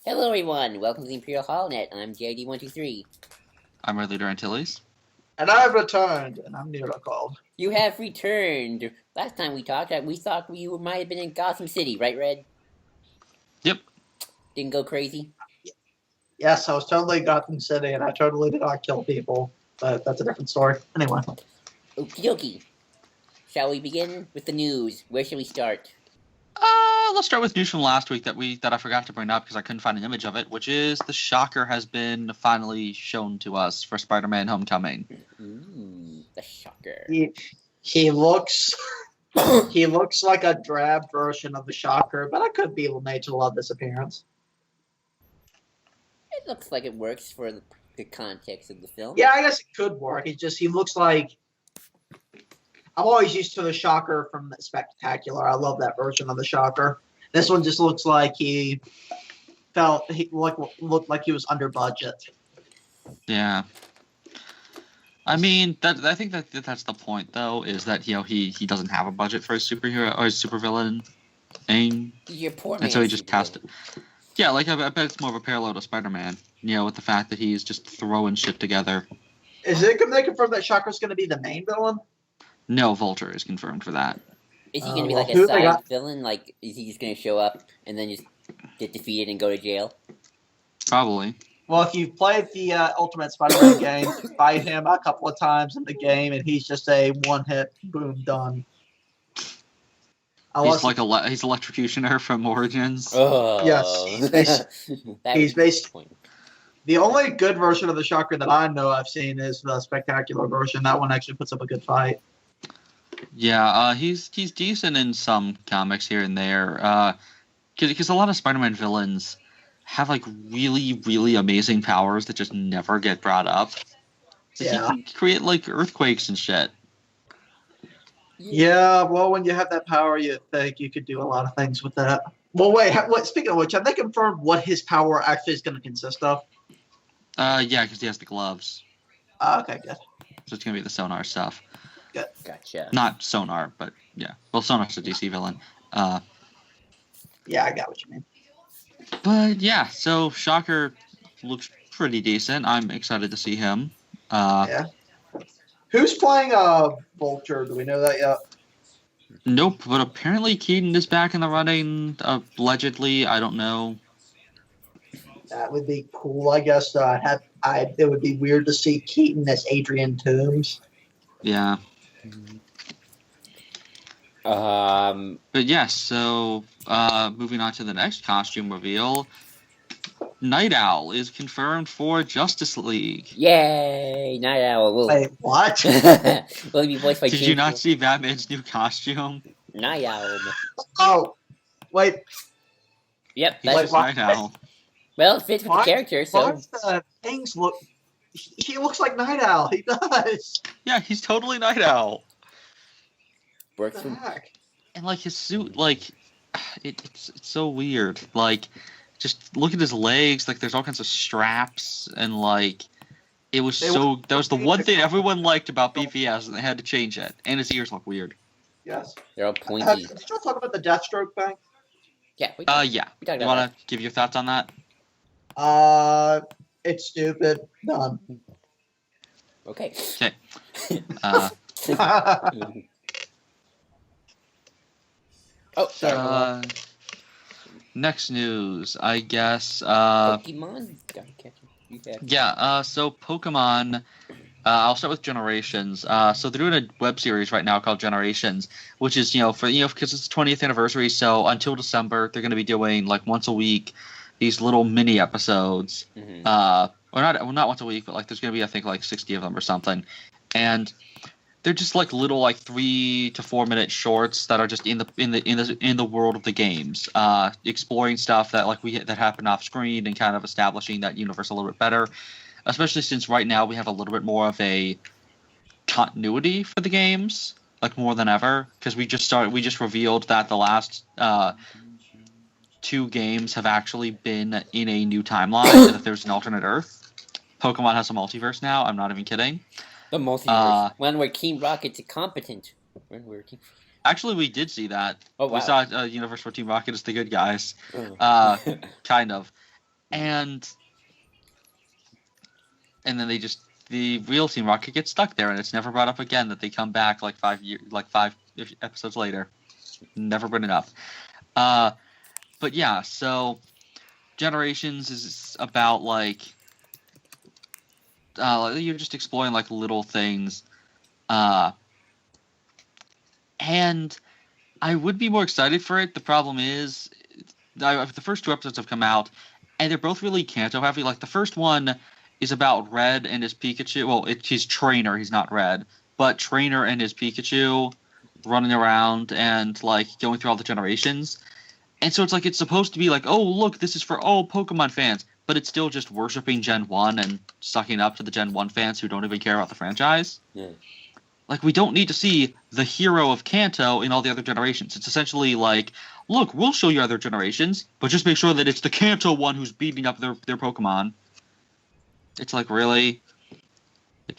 Hello everyone, welcome to the Imperial Holonet. I'm JD123. I'm Red Leader Antilles. And I've returned, and I'm Nero called. You have returned. Last time we talked, we thought you might have been in Gotham City, right, Red? Yep. Didn't go crazy? Yes, I was totally Gotham City, and I totally did not kill people, but that's a different story. Anyway. Okie dokie. Shall we begin with the news? Where shall we start? Let's start with news from last week that I forgot to bring up because I couldn't find an image of it, which is the Shocker has been finally shown to us for Spider-Man: Homecoming. Ooh, the Shocker. He looks he looks like a drab version of the Shocker, but I could be made to love this appearance. It looks like it works for the context of the film. Yeah, I guess it could work. He looks like I'm always used to the Shocker from the Spectacular. I love that version of the Shocker. This one just looks like he looked like he was under budget. Yeah. I mean, I think that's the point, though, is that he doesn't have a budget for his superhero or his supervillain aim. You're poor man. And so he just cast it. Yeah, like I bet it's more of a parallel to Spider-Man, with the fact that he's just throwing shit together. Is it they confirm that Shocker's going to be the main villain? No, Vulture is confirmed for that. Is he going to be like a side villain? Like, is he just going to show up and then just get defeated and go to jail? Probably. Well, if you've played the Ultimate Spider-Man game, you fight him a couple of times in the game, and he's just a one-hit, boom, done. He's like he's Electrocutioner from Origins. Oh. Yes, he's basically the only good version of the Shocker that I know I've seen is the Spectacular version. That one actually puts up a good fight. Yeah, he's decent in some comics here and there. Because a lot of Spider-Man villains have like really, really amazing powers that just never get brought up. So yeah, he can create like earthquakes and shit. Yeah, well, when you have that power, you think you could do a lot of things with that. Well, wait. Speaking of which, have they confirmed what his power actually is going to consist of? Yeah, because he has the gloves. Okay, good. So it's gonna be the sonar stuff. Good. Gotcha. Not sonar, but yeah. Well, sonar's a DC villain. Yeah, I got what you mean. But yeah, so Shocker looks pretty decent. I'm excited to see him. Yeah. Who's playing Vulture? Do we know that yet? Nope, but apparently Keaton is back in the running. Allegedly, I don't know. That would be cool, I guess. It would be weird to see Keaton as Adrian Toomes. Yeah. But yeah, so moving on to the next costume reveal, Night Owl is confirmed for Justice League. Yay! Night Owl. Wait, what? Will he be voiced by Did you not see Batman's new costume? Night Owl. Oh, wait. Yep, that's Night Owl. Well, it fits with the character, so. The things look. He looks like Night Owl. He does. Yeah, he's totally Night Owl. Works for. And like his suit, like it's so weird. Like, just look at his legs. Like, there's all kinds of straps, and like it was that was the one thing everyone liked about BVS, and they had to change it. And his ears look weird. Yes. They're all pointy. Did you talk about the Deathstroke thing? Yeah. Yeah. You want to give your thoughts on that? It's stupid. Done. Okay. Oh, next news, I guess. Pokemon? Gotta catch him. Yeah, so Pokemon, I'll start with Generations. So they're doing a web series right now called Generations, which is, because it's the 20th anniversary, so until December, they're going to be doing, like, once a week, these little mini episodes. Mm-hmm. Or not once a week, but, like, there's going to be, I think, like, 60 of them or something. And they're just like little, like 3 to 4 minute shorts that are just in the world of the games, exploring stuff that that happened off screen and kind of establishing that universe a little bit better. Especially since right now we have a little bit more of a continuity for the games, like more than ever, because we just revealed that the last 2 games have actually been in a new timeline, and that there's an alternate Earth. Pokemon has a multiverse now. I'm not even kidding. The multiverse. One where Team Rocket's incompetent. Actually, we did see that. Oh, wow. We saw a universe where Team Rocket is the good guys. Oh. Kind of. and then the real Team Rocket gets stuck there, and it's never brought up again that they come back like 5 episodes later. Never bring it up. But yeah, so Generations is about like you're just exploring like little things, and I would be more excited for it. The problem is, the first 2 episodes have come out, and they're both really Kanto heavy. Like the first one is about Red and his Pikachu. Well, he's Trainer. He's not Red, but Trainer and his Pikachu running around and like going through all the generations. And so it's like it's supposed to be like, oh look, this is for all Pokemon fans, but it's still just worshiping Gen 1 and sucking up to the Gen 1 fans who don't even care about the franchise. Yeah. Like, we don't need to see the hero of Kanto in all the other generations. It's essentially like, look, we'll show you other generations, but just make sure that it's the Kanto one who's beating up their Pokemon. It's like, really?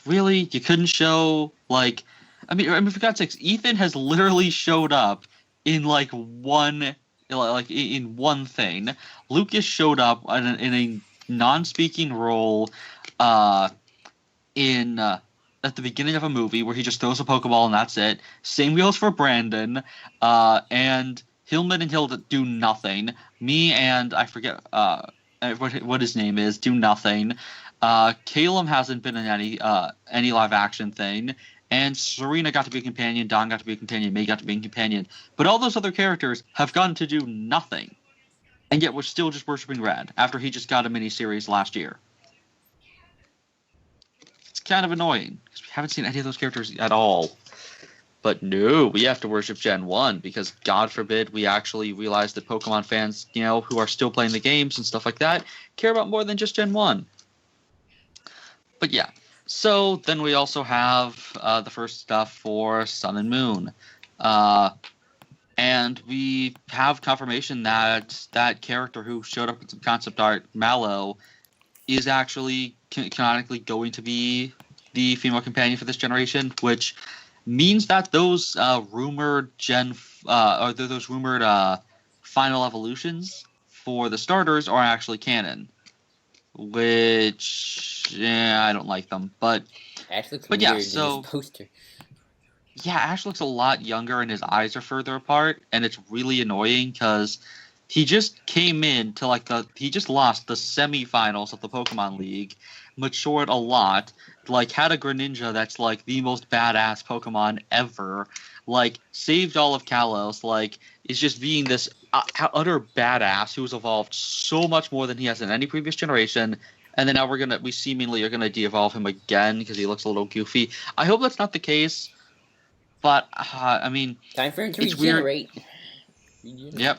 Really? You couldn't show, like... I mean, for God's sakes, Ethan has literally showed up in, like, one thing. Lucas showed up in a non-speaking role at the beginning of a movie where he just throws a Pokeball and that's it. Same goes for Brandon. And Hillman and Hilda do nothing. Me and I forget what his name is do nothing. Caleb hasn't been in any live action thing. And Serena got to be a companion, Don got to be a companion, May got to be a companion. But all those other characters have gotten to do nothing. And yet we're still just worshiping Red after he just got a miniseries last year. It's kind of annoying because we haven't seen any of those characters at all. But no, we have to worship Gen 1 because God forbid we actually realize that Pokemon fans, who are still playing the games and stuff like that, care about more than just Gen 1. But yeah. So then we also have the first stuff for Sun and Moon. And we have confirmation that that character who showed up in some concept art, Mallow, is actually canonically going to be the female companion for this generation, which means that those rumored final evolutions for the starters are actually canon. Which, I don't like them, but Ash looks but weird yeah, in so this poster. yeah, Ash looks a lot younger and his eyes are further apart, and it's really annoying because he just came in to he just lost the semifinals of the Pokemon League, matured a lot, like had a Greninja that's like the most badass Pokemon ever, like saved all of Kalos, like is just being this utter badass who's evolved so much more than he has in any previous generation, and then now we seemingly are gonna de-evolve him again because he looks a little goofy. I hope that's not the case, but I mean, Time for him to it's regenerate. Yep.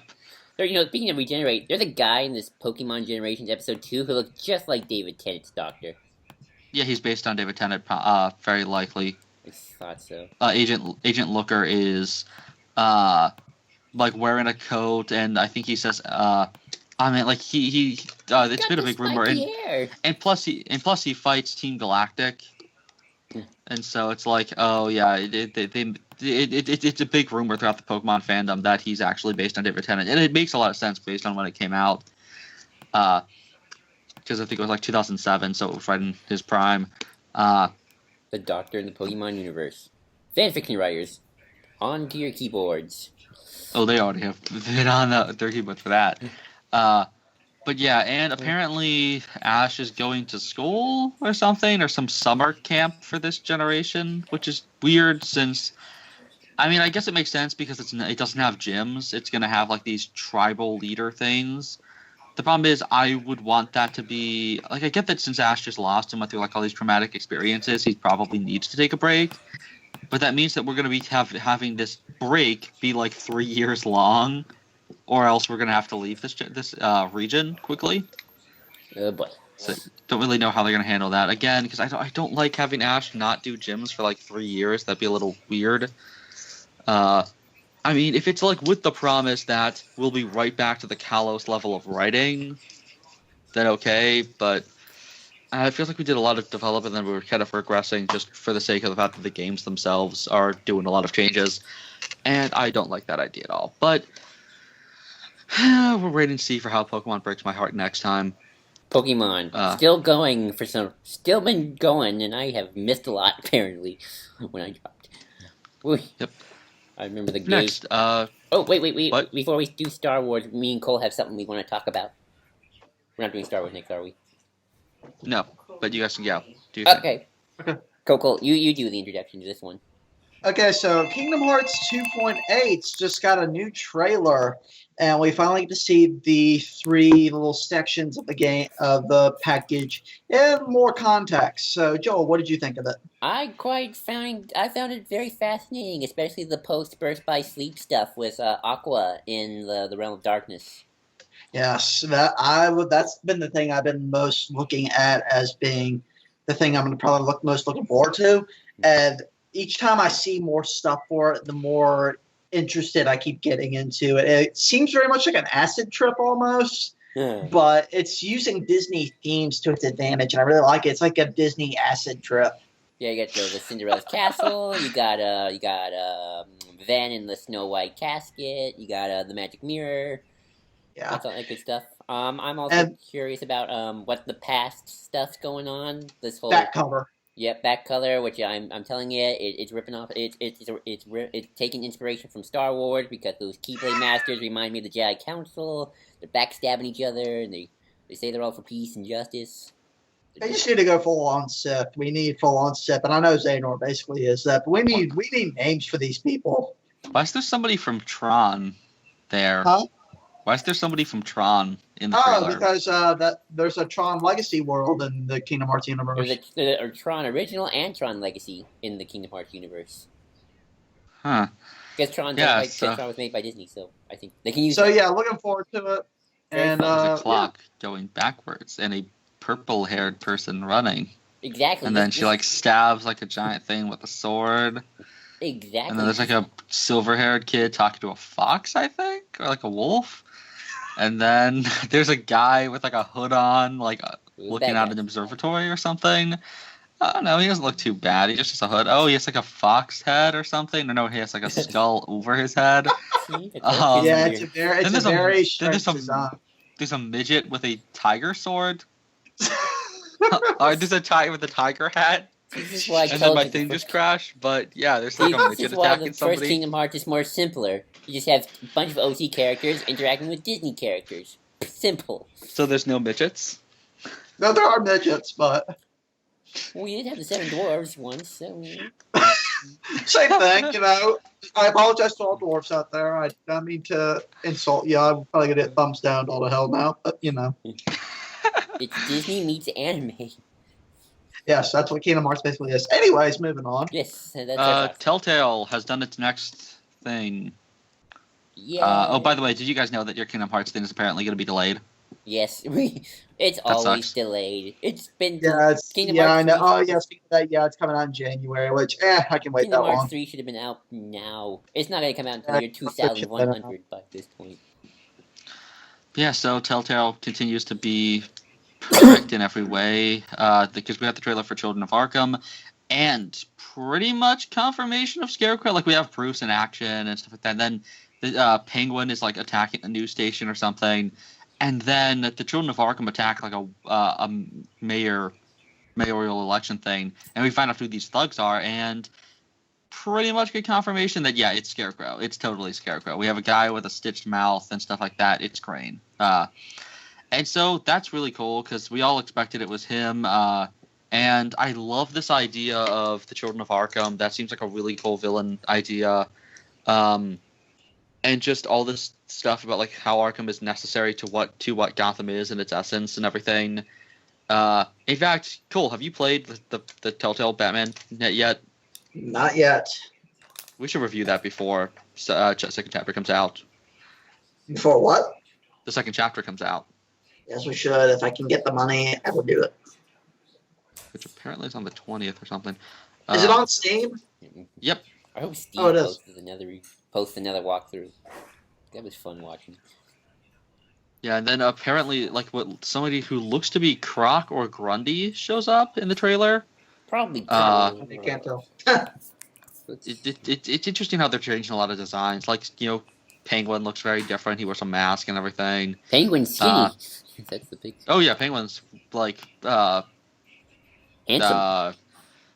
Speaking of regenerate, there's a guy in this Pokemon Generations episode 2 who looks just like David Tennant's doctor. Yeah, he's based on David Tennant, very likely. I thought so. Agent Looker is like wearing a coat, and I think he says it's been a big rumor, and plus he fights Team Galactic, and so it's like, oh yeah, it's a big rumor throughout the Pokemon fandom that he's actually based on David Tennant, and it makes a lot of sense based on when it came out, because I think it was like 2007, so it was right in his prime. The Doctor in the Pokemon universe. Fanfiction writers, on to your keyboards. Oh, they already have been on their keyboard for that. But yeah, and apparently Ash is going to school or something, or some summer camp for this generation, which is weird since, I mean, I guess it makes sense because it doesn't have gyms. It's going to have like these tribal leader things. The problem is I would want that to be, like, I get that since Ash just lost and went through like all these traumatic experiences, he probably needs to take a break. But that means that we're going to be having this break be like 3 years long, or else we're going to have to leave this region quickly. Oh boy. So don't really know how they're going to handle that. Again, because I don't like having Ash not do gyms for like 3 years. That'd be a little weird. I mean, if it's like with the promise that we'll be right back to the Kalos level of writing, then okay, but it feels like we did a lot of development and then we were kind of regressing just for the sake of the fact that the games themselves are doing a lot of changes, and I don't like that idea at all. But we're waiting to see for how Pokemon breaks my heart next time. Pokemon still going for still been going, and I have missed a lot apparently when I dropped. Ooh. Yep. I remember the game. Next, Oh, wait! What? Before we do Star Wars, me and Cole have something we want to talk about. We're not doing Star Wars next, are we? No, but you guys can go. Do you Okay. Cole, you do the introduction to this one. Okay, so Kingdom Hearts 2.8's just got a new trailer, and we finally get to see the 3 little sections of the game, of the package, in more context. So, Joel, what did you think of it? I found it very fascinating, especially the post Burst by Sleep stuff with Aqua in the Realm of Darkness. Yes, that's been the thing I've been most looking at as being the thing I'm going to probably most looking forward to, and each time I see more stuff for it, the more interested I keep getting into it. It seems very much like an acid trip almost, but it's using Disney themes to its advantage, and I really like it. It's like a Disney acid trip. Yeah, you got the Cinderella's castle. You got Van in the Snow White casket. You got the magic mirror. Yeah, that's all that good stuff. I'm also curious about what the past stuff's going on. This whole back cover. Yep, back color, which I'm telling you, it's ripping off. It's taking inspiration from Star Wars because those Keyblade Masters remind me of the Jedi Council. They're backstabbing each other, and they say they're all for peace and justice. They just need to go full on Sith. We need full on Sith, and I know Xehanort basically is that. But we need names for these people. Why is there somebody from Tron there? Huh? Why is there somebody from Tron in the trailer? Because there's a Tron Legacy world in the Kingdom Hearts universe. There's a Tron Original and Tron Legacy in the Kingdom Hearts universe. Huh. Because Tron was made by Disney, so I think they can use. So yeah, looking forward to it. And there's a clock going backwards and a purple-haired person running. Exactly. And then she stabs a giant thing with a sword. Exactly. And then there's a silver-haired kid talking to a fox, I think, or a wolf. And then there's a guy with a hood on, looking at an observatory or something. I don't know, he doesn't look too bad. He just has a hood. Oh, he has a fox head or something. No, he has a skull over his head. Yeah, it's a very strange design. There's a midget with a tiger sword. There's a tiger with a tiger hat. This is why and then my thing just crashed, but yeah, there's a midget attacking somebody. The first Kingdom Hearts is more simpler. You just have a bunch of OC characters interacting with Disney characters. Simple. So there's no midgets? No, there are midgets, but... Well, we did have the 7 dwarves once, so... Same thing, I apologize to all dwarves out there. I don't mean to insult you. I'm probably going to get thumbs down all to hell now, but, It's Disney meets anime. Yes, that's what Kingdom Hearts basically is. Anyways, moving on. Yes, that's Telltale has done its next thing. Yeah. By the way, did you guys know that your Kingdom Hearts thing is apparently going to be delayed? Yes, it's always delayed. It's been Kingdom Hearts. I know. Oh, yeah. Speaking of that, it's coming out in January, which I can wait Kingdom that long. Hearts 3 should have been out now. It's not going to come out until the year 2100 by this point. Yeah, so Telltale continues to be correct in every way, because we got the trailer for Children of Arkham, and pretty much confirmation of Scarecrow. We have Bruce in action and stuff like that. And then the Penguin is attacking a news station or something, and then the Children of Arkham attack a mayoral election thing, and we find out who these thugs are, and pretty much get confirmation that it's Scarecrow. It's totally Scarecrow. We have a guy with a stitched mouth and stuff like that. It's Crane. And so that's really cool because we all expected it was him. And I love this idea of the Children of Arkham. That seems like a really cool villain idea. And just all this stuff about how Arkham is necessary to what Gotham is and its essence and everything. In fact, Cole, have you played the Telltale Batman yet? Not yet. We should review that before second chapter comes out. Before what? The second chapter comes out. Yes, we should. If I can get the money, I will do it. Which apparently is on the 20th or something. Is it on Steam? Yep. I hope Steve posts another walkthrough. That was fun watching. Yeah, and then apparently, somebody who looks to be Croc or Grundy shows up in the trailer. Probably. I can't tell. It's interesting how they're changing a lot of designs. Penguin looks very different. He wears a mask and everything. Penguin's skinny. That's the big. Oh yeah, Penguin's like Handsome. Well,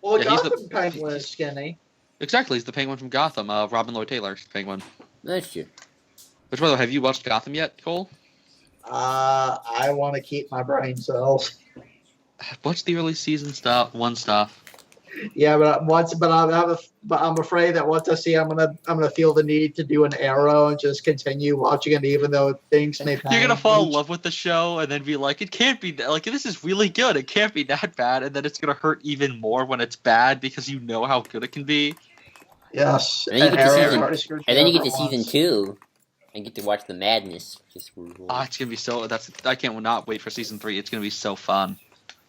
Yeah, he's Gotham Penguin is skinny. exactly. He's the Penguin from Gotham. Robin Lloyd Taylor's Penguin. That's true. Which, by the way, have you watched Gotham yet, Cole? I want to keep my brain cells. Watch the early season one stuff. Yeah, but I'm afraid that once I see, I'm gonna feel the need to do an arrow and just continue watching it, even though things may. You're gonna fall in love with the show and then be like, it can't be like this is really good. It can't be that bad, and then it's gonna hurt even more when it's bad because you know how good it can be. Yes, And then you get to season, season 2 and get to watch the madness. Just Oh, it's gonna be so. I can't not wait for season 3. It's gonna be so fun.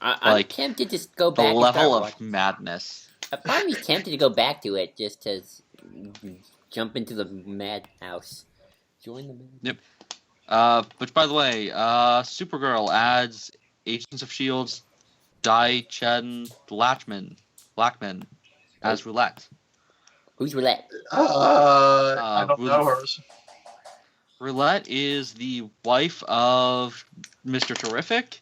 I'm tempted to just go The back. level of madness. I'm probably tempted to go back to it just to jump into the madhouse. Join the mad. Which, by the way, Supergirl adds Agents of S.H.I.E.L.'s Dai Chen Blackman as Roulette. Who's Roulette? I don't know hers. Roulette is the wife of Mr. Terrific,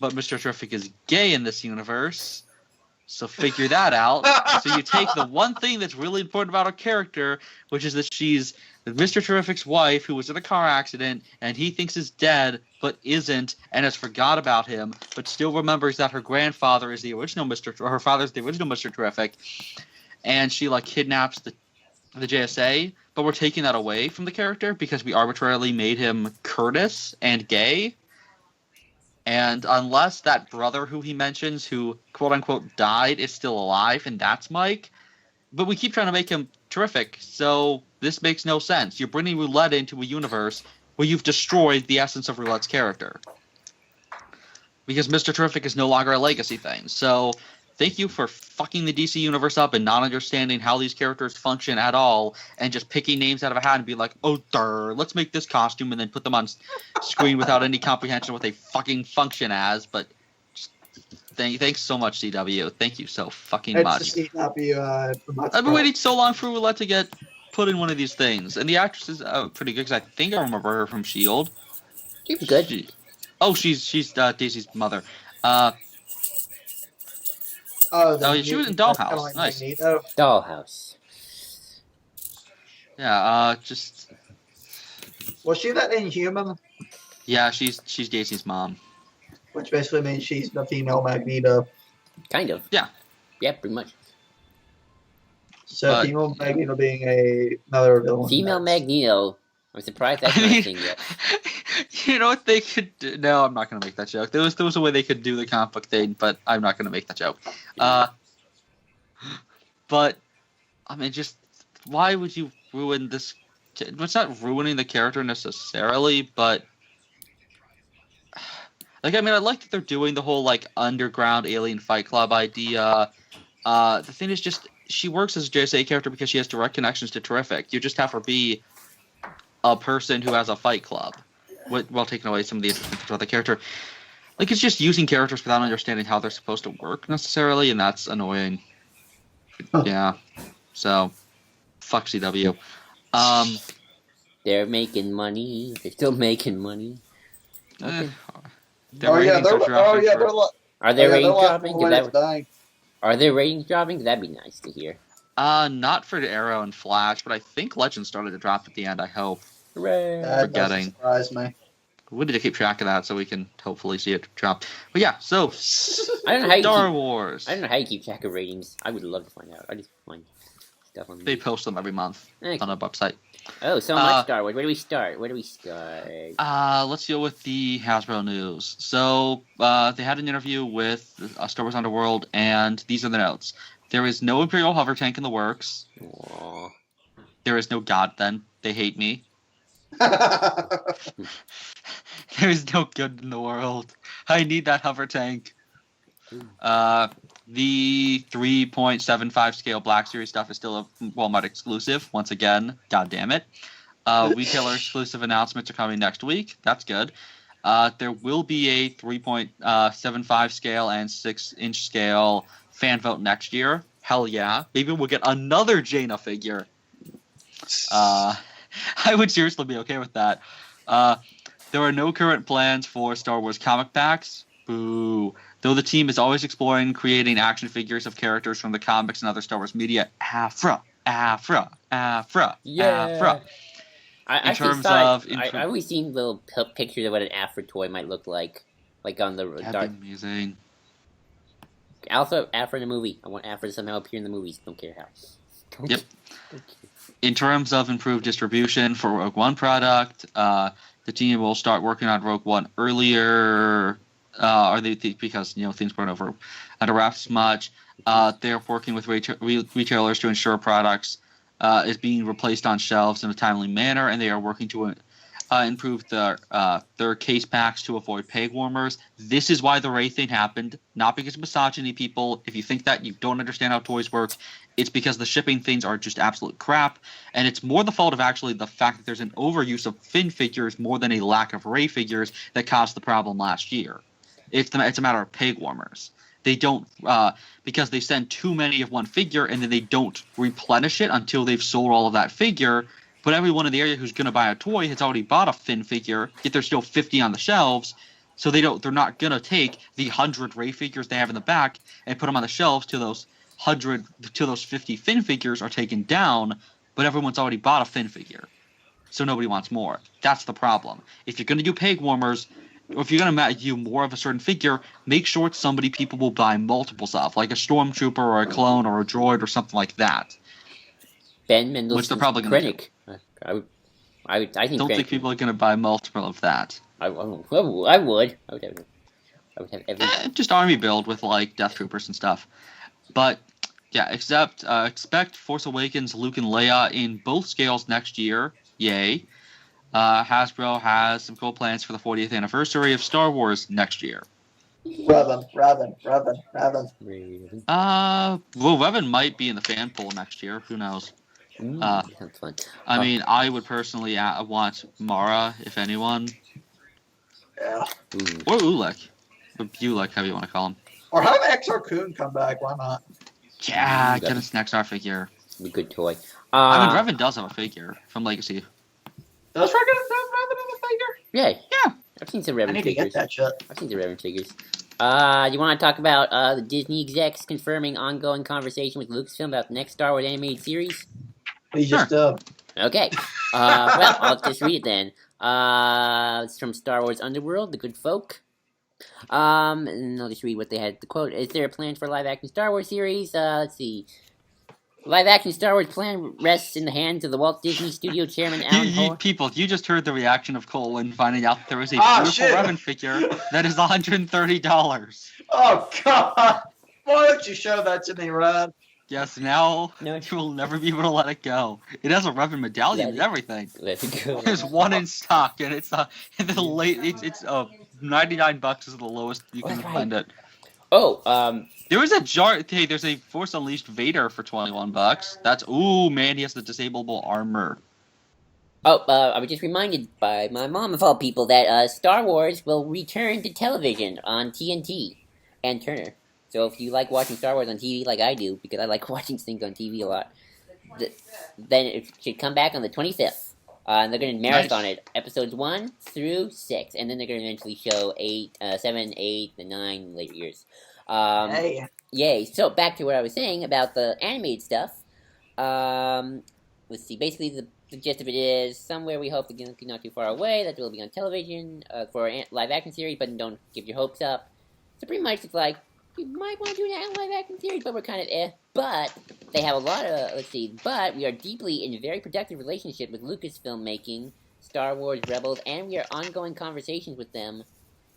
but Mr. Terrific is gay in this universe. So figure that out. So you take the one thing that's really important about her character, which is that she's Mr. Terrific's wife who was in a car accident and he thinks is dead but isn't and has forgot about him, but still remembers that her grandfather is the original her father's the original Mr. Terrific, and she kidnaps the JSA, but we're taking that away from the character because we arbitrarily made him Curtis and gay. And unless that brother who he mentions, who quote-unquote died, is still alive, and that's Mike, but we keep trying to make him Terrific, so this makes no sense. You're bringing Roulette into a universe where you've destroyed the essence of Roulette's character. Because Mr. Terrific is no longer a legacy thing. So thank you for fucking the DC universe up and not understanding how these characters function at all, and just picking names out of a hat and be like, oh, let's make this costume, and then put them on screen without any comprehension of what they fucking function as. But thanks so much, CW. Thank you so fucking much. I've been waiting so long for Roulette to get put in one of these things, and the actress is pretty good because I think I remember her from S.H.I.E.L.D. She's good. She's Daisy's mother. She was in Dollhouse. Nice. Dollhouse. Yeah, Was she that Inhuman? Yeah, she's Daisy's mom. Which basically means she's the female Magneto. Kind of. Yeah. Yeah, pretty much. So female Magneto being another villain. Female Magneto. I'm surprised that's not a thing yet. You know what they could do? No, I'm not going to make that joke. There was a way they could do the comic book thing, but I'm not going to make that joke. But, I mean, just, why would you ruin this? It's not ruining the character necessarily, but, I like that they're doing the whole, underground alien fight club idea. The thing is just, she works as a JSA character because she has direct connections to Terrific. You just have her be a person who has a fight club, while taking away some of the interesting things about the character. It's just using characters without understanding how they're supposed to work necessarily, and that's annoying. Yeah. So, fuck CW. They're making money. They're still making money. Okay. Are they ratings dropping? Are their ratings dropping? That'd be nice to hear. Not for Arrow and Flash, but I think Legends started to drop at the end, I hope. Hooray. That doesn't surprise me. We need to keep track of that so we can hopefully see it drop. But yeah, so I don't know how Star Wars. I don't know how you keep track of ratings. I would love to find out. I just find stuff on They post them every month on a website. Oh, so much Star Wars. Where do we start? Let's deal with the Hasbro news. So they had an interview with Star Wars Underworld, and these are the notes. There is no Imperial hover tank in the works. Aww. There is no God then. They hate me. There is no good in the world. I need that hover tank. The 3.75 scale Black Series stuff is still a Walmart exclusive. Once again, god damn it. Retailer exclusive announcements are coming next week. That's good. There will be a 3.75 scale and 6-inch scale fan vote next year. Hell yeah. Maybe we'll get another Jaina figure. I would seriously be okay with that. There are no current plans for Star Wars comic packs. Boo. Though the team is always exploring creating action figures of characters from the comics and other Star Wars media. Afra. Yeah. In terms of... I always seen little pictures of what an Afra toy might look like on the That'd dark. be amazing. Also, Afra in the movie. I want Afra to somehow appear in the movies. Don't care how. Yep. In terms of improved distribution for Rogue One product, the team will start working on Rogue One earlier, because things weren't over under wraps much. They're working with retailers to ensure products is being replaced on shelves in a timely manner, and they are working to improve their case packs to avoid peg warmers. This is why the Ray thing happened, not because of misogyny, people. If you think that, you don't understand how toys work. It's because the shipping things are just absolute crap, and it's more the fault of actually the fact that there's an overuse of Finn figures more than a lack of Ray figures that caused the problem last year. It's a matter of peg warmers. They don't because they send too many of one figure, and then they don't replenish it until they've sold all of that figure. But everyone in the area who's going to buy a toy has already bought a Finn figure, yet there's still 50 on the shelves. So they're not going to take the 100 Ray figures they have in the back and put them on the shelves till those 50 Finn figures are taken down, but everyone's already bought a Finn figure. So nobody wants more. That's the problem. If you're going to do peg warmers, or if you're going to do more of a certain figure, make sure it's somebody people will buy multiples of, like a Stormtrooper or a clone or a droid or something like that. Ben Mendelsohn's which they're probably going to do. I think. Don't think people are going to buy multiple of that. I would. I would have every. Just army build with like Death Troopers and stuff. But yeah, expect Force Awakens, Luke and Leia in both scales next year. Yay. Hasbro has some cool plans for the 40th anniversary of Star Wars next year. Revan. Well, Revan might be in the fan pool next year. Who knows? That's fun. I mean, I would personally want Mara, if anyone. Yeah. Or Ulek. Or Bulek, however you want to call him. Or have XR Kun come back. Why not? Yeah, get us an XR figure. A good toy. I mean, Revan does have a figure from Legacy. Does Revan have a figure? Yeah. I've seen some Revan I need figures. to get that shit. I've seen some Revan figures. You want to talk about the Disney execs confirming ongoing conversation with Lucasfilm about the next Star Wars animated series? We just do. Okay. Well, I'll just read it then. It's from Star Wars Underworld, The Good Folk. And I'll just read what they had. The quote: "Is there a plan for a live-action Star Wars series? Let's see. Live-action Star Wars plan rests in the hands of the Walt Disney Studio chairman Alan Moore." People, you just heard the reaction of Cole when finding out there was a beautiful Revan figure that is $130. Oh God! Why don't you show that to me, Rod? Yes, now you will never be able to let it go. It has a Revan medallion and everything. Let it go. There's one in stock, and it's $99 is the lowest you can find it. Oh, there was a jar. Hey, there's a Force Unleashed Vader for $21. That's man, he has the disableable armor. Oh, I was just reminded by my mom of all people that Star Wars will return to television on TNT and Turner. So if you like watching Star Wars on TV like I do, because I like watching things on TV a lot, then it should come back on the 25th. And they're going to marathon it, episodes 1 through 6, and then they're going to eventually show 7, 8, and 9 later years. Hey. Yay. So back to what I was saying about the animated stuff. Let's see. Basically, the gist of it is somewhere we hope to not too far away that will be on television for a live action series, but don't give your hopes up. So pretty much it's like, you might want to do an live action series, but we're kind of But they have a lot of, but we are deeply in a very productive relationship with Lucasfilm making, Star Wars Rebels, and we are ongoing conversations with them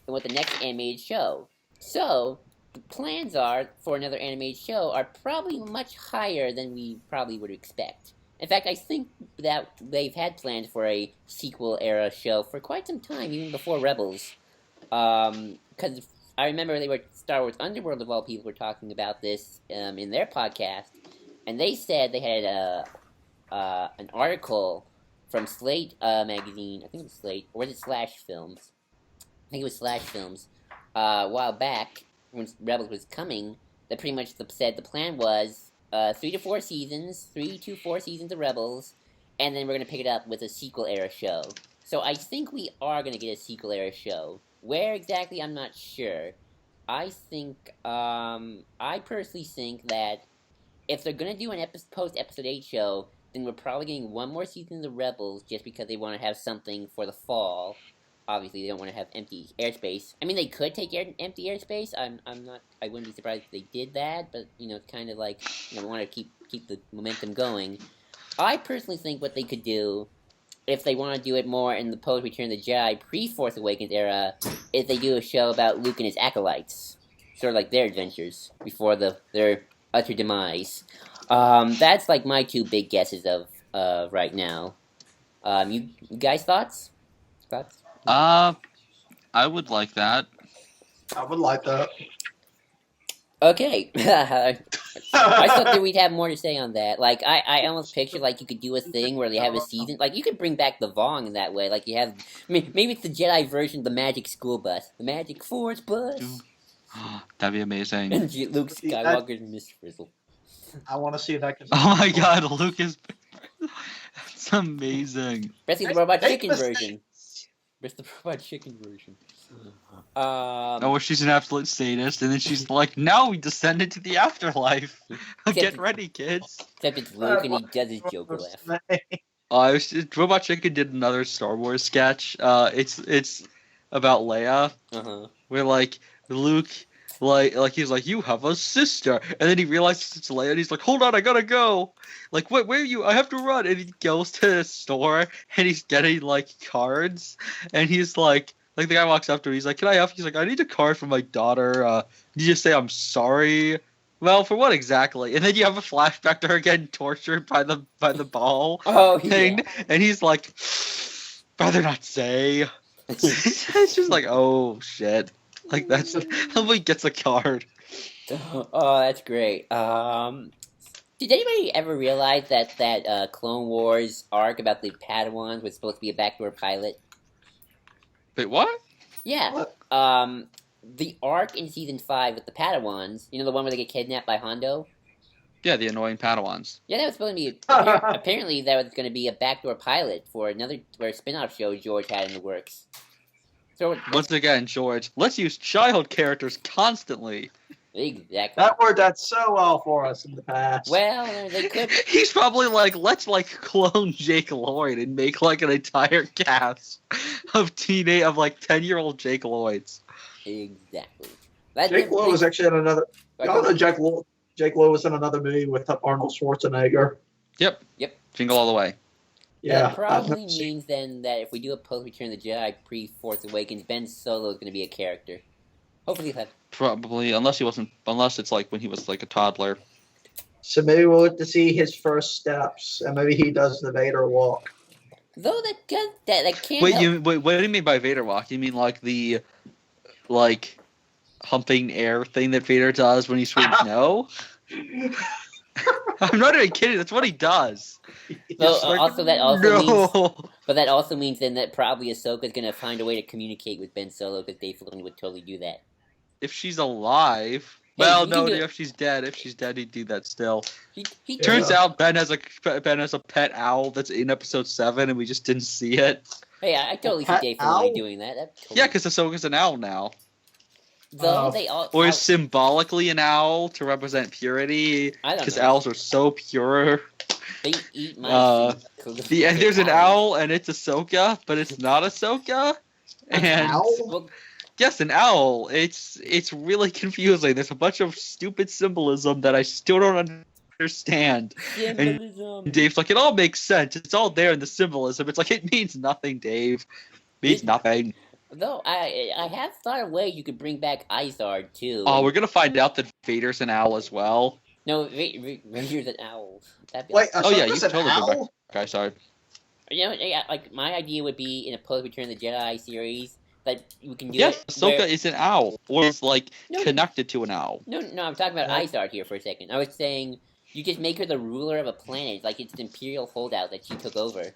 and with the next animated show. So, the plans for another animated show are probably much higher than we probably would expect. In fact, I think that they've had plans for a sequel-era show for quite some time, even before Rebels. Because I remember Star Wars Underworld, of all people, were talking about this in their podcast, and they said they had an article from Slate magazine, I think it was Slate, or was it Slash Films? I think it was Slash Films, a while back, when Rebels was coming, that pretty much said the plan was 3 to 4 seasons, 3 to 4 seasons of Rebels, and then we're gonna pick it up with a sequel era show. So I think we are gonna get a sequel era show. Where exactly, I'm not sure. I personally think that if they're gonna do an post episode 8 show, then we're probably getting one more season of the Rebels just because they want to have something for the fall. Obviously, they don't want to have empty airspace. I mean, they could take empty airspace. I wouldn't be surprised if they did that. But it's kind of like we want to keep the momentum going. I personally think what they could do, if they want to do it more in the post Return of the Jedi pre-Force Awakens era, is they do a show about Luke and his acolytes, sort of like their adventures before their utter demise. That's like my two big guesses of right now. You guys thoughts? I would like that. I would like that. Okay. I thought that we'd have more to say on that. Like, I almost picture, like, you could do a thing where they have a season. Like, you could bring back the Vong in that way. Like, you have... maybe it's the Jedi version of the Magic School Bus. The Magic Force Bus. That'd be amazing. And Luke Skywalker's Miss Frizzle. I want to see that. Oh my god, Luke is... That's amazing. Especially the Robot Chicken version. It's the Robot Chicken version. Where she's an absolute sadist, and then she's like, "Now we descended to the afterlife. Get ready, kids." Except it's Luke, and he does his Joker laugh. Robot Chicken did another Star Wars sketch. It's about Leia, where like Luke, like he's like, "You have a sister," and then he realizes it's Leia, and he's like, "Hold on, I gotta go." Like, where are you? I have to run. And he goes to the store, and he's getting like cards, and he's like the guy walks up to him. He's like, "Can I help you?" He's like, "I need a card for my daughter. You just say I'm sorry." Well, for what exactly? And then you have a flashback to her getting tortured by the ball thing, and he's like, "Rather not say." It's just like, oh shit. Like that's how he gets a card. Oh, that's great. Did anybody ever realize that Clone Wars arc about the Padawans was supposed to be a backdoor pilot? Wait, what? Yeah. What? The arc in season 5 with the Padawans, the one where they get kidnapped by Hondo? Yeah, the annoying Padawans. Yeah, that was supposed to be... apparently, that was going to be a backdoor pilot for a spin-off show George had in the works. So once again, George, let's use child characters constantly. Exactly. That worked out so well for us in the past. Well, they could... He's probably like, let's clone Jake Lloyd and make an entire cast of 10-year-old Jake Lloyds. Exactly. Jake Lloyd was actually in another... Jake Lloyd was in another movie with Arnold Schwarzenegger. Yep. Jingle all the way. Yeah. That probably means then that if we do a post-Return of the Jedi pre-Force Awakens, Ben Solo is going to be a character. Hopefully he'll have... Probably, unless it's like when he was like a toddler. So maybe we'll get to see his first steps, and maybe he does the Vader walk. Though that can't Wait, help. what do you mean by Vader walk? You mean like the humping air thing that Vader does when he sweeps snow? I'm not even kidding. That's what he does. So, that also means then that probably Ahsoka's gonna find a way to communicate with Ben Solo because Dave Filoni would totally do that. If she's alive, if she's dead, he'd do that still. Turns out Ben has a pet owl that's in episode 7, and we just didn't see it. Hey, I totally see Dave Filoni doing that. Totally... Yeah, because Ahsoka's an owl now. Or is symbolically an owl to represent purity, because owls are so pure. They eat my seed. There's an owl, and it's Ahsoka, but it's not Ahsoka. And owl? Yes, an owl. It's really confusing. There's a bunch of stupid symbolism that I still don't understand. Symbolism. And Dave's like, it all makes sense. It's all there in the symbolism. It's like, it means nothing, Dave. It means nothing. Though I have thought of ways you could bring back Izard too. Oh, we're gonna find out that Vader's an owl as well. No, Vader's an owl. Wait, yeah, you can totally bring back Izard. Like my idea would be in a post-Return of the Jedi series that we can do. Yes, Ahsoka is an owl, or is connected to an owl. No, I'm talking about Izard here for a second. I was saying you just make her the ruler of a planet, like it's an Imperial holdout that she took over.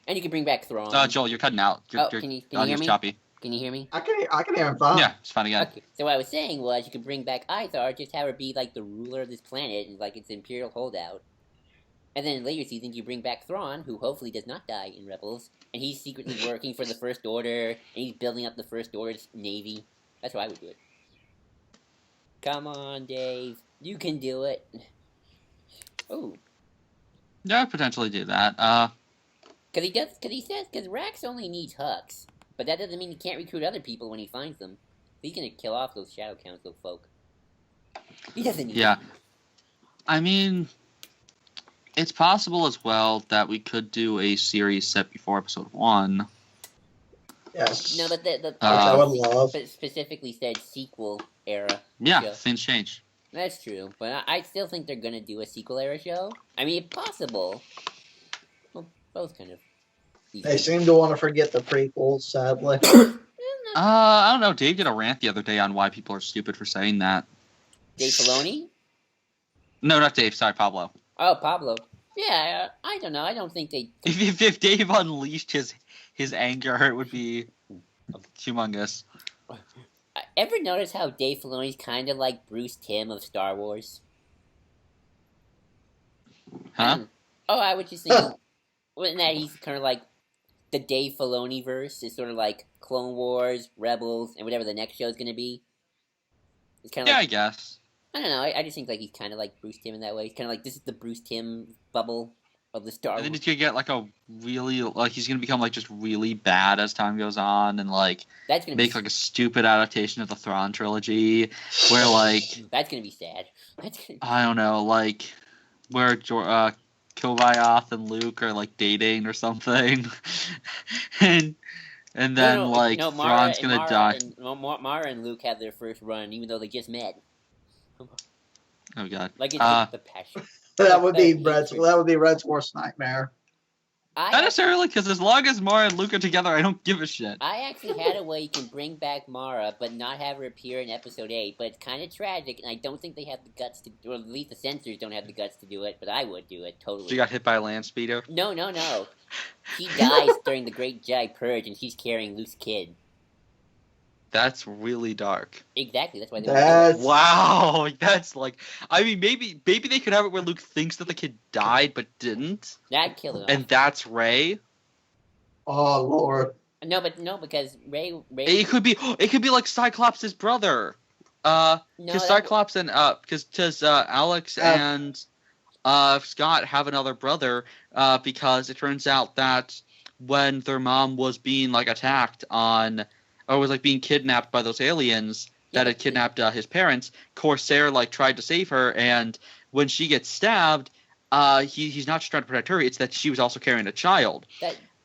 And you can bring back Thrawn. Joel, you're cutting out. Can you hear me? Choppy. Can you hear me? I can hear him fine. Yeah, it's fine again. Okay. So what I was saying was you could bring back Izar, just have her be like the ruler of this planet, and like it's an Imperial holdout. And then in later seasons, you bring back Thrawn, who hopefully does not die in Rebels, and he's secretly working for the First Order, and he's building up the First Order's navy. That's how I would do it. Come on, Dave. You can do it. Oh. Yeah, I'd potentially do that. Because Rax only needs Hux. But that doesn't mean he can't recruit other people when he finds them. He's gonna kill off those Shadow Council folk. He doesn't need them. I mean, it's possible as well that we could do a series set before episode 1. Yes. No, but the I would love. specifically said sequel era. Yeah, show. things change. That's true, but I still think they're gonna do a sequel era show. I mean, if possible. Well, both kind of. They seem to want to forget the prequels, sadly. I don't know. Dave did a rant the other day on why people are stupid for saying that. Dave Filoni? No, not Dave. Sorry, Pablo. Oh, Pablo. Yeah, I don't know. I don't think they. If Dave unleashed his anger, it would be humongous. Ever notice how Dave Filoni's kind of like Bruce Timm of Star Wars? Huh? I was just thinking, wasn't that he's kind of like the Dave Filoni verse is sort of like Clone Wars, Rebels, and whatever the next show is going to be. It's kind of Yeah, like, I guess. I don't know. I just think like he's kind of like Bruce Timm in that way. He's kind of like this is the Bruce Timm bubble of the Star I Wars. think he's gonna get like a really he's gonna become like just really bad as time goes on, and like That's gonna make be, like a stupid adaptation of the Thrawn trilogy, where like that's gonna be sad. I don't know, like where Kovayoth and Luke are like dating or something, and then Thrawn's gonna die. Mara and Luke have their first run, even though they just met. Oh god. Like it's just the passion. That would be Red's worst nightmare. Not necessarily, because as long as Mara and Luke are together, I don't give a shit. I actually had a way you can bring back Mara, but not have her appear in Episode 8. But it's kind of tragic, and I don't think they have the guts to, or at least the censors don't have the guts to do it. But I would do it totally. She got hit by a land speeder. No. She dies during the Great Jedi Purge, and she's carrying Luke's kid. That's really dark. Exactly. That's why they would do it. Wow, that's like. I mean, maybe they could have it where Luke thinks that the kid died but didn't. That'd kill it off. And that's Rey. Oh Lord. No, because Rey. It could be like Cyclops' brother. Because Cyclops and because Alex and Scott have another brother. Because it turns out that when their mom was being like attacked on. Or was like being kidnapped by those aliens that had kidnapped his parents. Corsair like tried to save her, and when she gets stabbed, he's not just trying to protect her. It's that she was also carrying a child,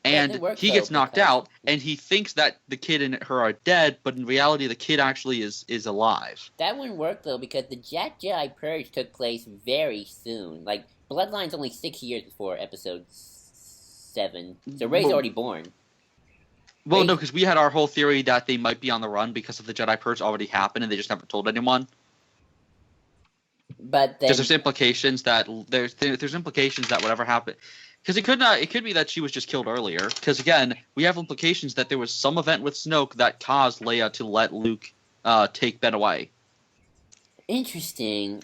he gets knocked out, and he thinks that the kid and her are dead, but in reality, the kid actually is alive. That wouldn't work though because the Jedi Purge took place very soon. Like Bloodline's only 6 years before Episode 7, so Rey's already born. Well, no, because we had our whole theory that they might be on the run because of the Jedi Purge already happened and they just haven't told anyone. But because there's implications that there's implications that whatever happened, because it could be that she was just killed earlier. Because again, we have implications that there was some event with Snoke that caused Leia to let Luke take Ben away. Interesting.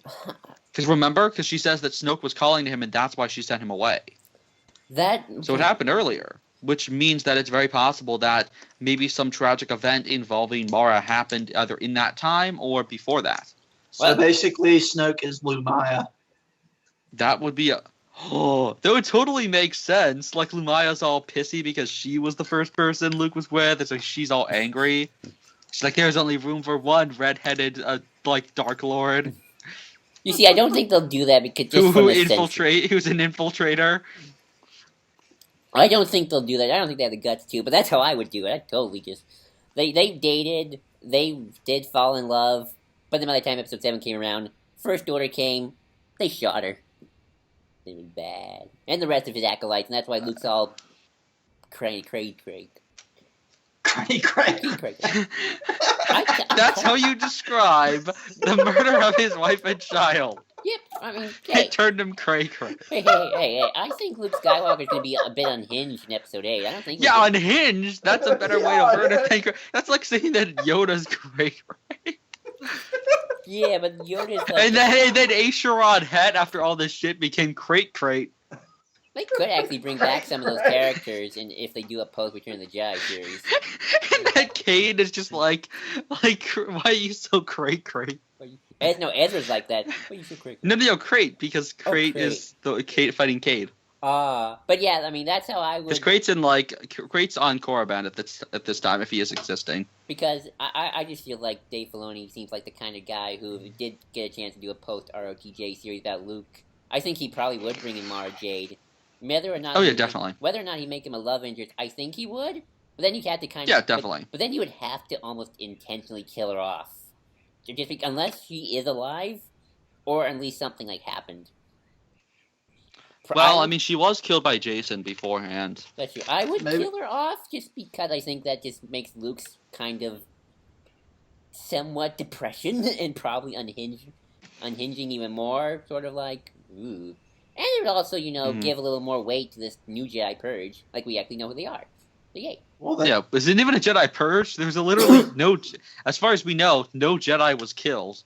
Because remember, because she says that Snoke was calling to him and that's why she sent him away. So it happened earlier. Which means that it's very possible that maybe some tragic event involving Mara happened either in that time or before that. So basically, Snoke is Lumaya. That would be that would totally make sense. Like Lumaya's all pissy because she was the first person Luke was with. It's like she's all angry. She's like, there's only room for one redheaded, like Dark Lord. You see, I don't think they'll do that because who's an infiltrator. I don't think they'll do that. I don't think they have the guts to, but that's how I would do it. I'd totally just... They dated, they did fall in love, but then by the time Episode 7 came around, First Order came, they shot her. It was bad. And the rest of his acolytes, and that's why Luke's all... Craig. That's how you describe the murder of his wife and child. Yep, I mean, it turned him cray. Hey, I think Luke Skywalker's gonna be a bit unhinged in Episode 8. I don't think... Yeah, unhinged? That's a better way to murder thing. That's like saying that Yoda's cray. Yeah, but Yoda's like... And then Asherod Het, after all this shit, became crate. They could actually bring back some of those characters, and if they do a post Return of the Jedi series. And that Cade is just like, why are you so great? No, Ezra's like that. Why are you so great? No, Crate, because Crate Crate. is the Cade fighting Cade. But yeah, I mean that's how I would. Because Crate's on Korriban at this time if he is existing. Because I just feel like Dave Filoni seems like the kind of guy who, if he did get a chance to do a post ROTJ series about Luke, I think he probably would bring in Mara Jade. Whether or not Definitely. Whether or not he make him a love interest, I think he would. But then he'd have to kind of... Yeah, definitely. But then he would have to almost intentionally kill her off. Unless she is alive, or at least something like happened. Well, I mean, she was killed by Jason beforehand. That's true. I would kill her off just because I think that just makes Luke's kind of somewhat depression and probably unhinging even more, sort of like, ooh. And it would also, give a little more weight to this new Jedi Purge. Like, we actually know who they are. The 8. Well, yeah, was it even a Jedi Purge? There was literally no... As far as we know, no Jedi was killed.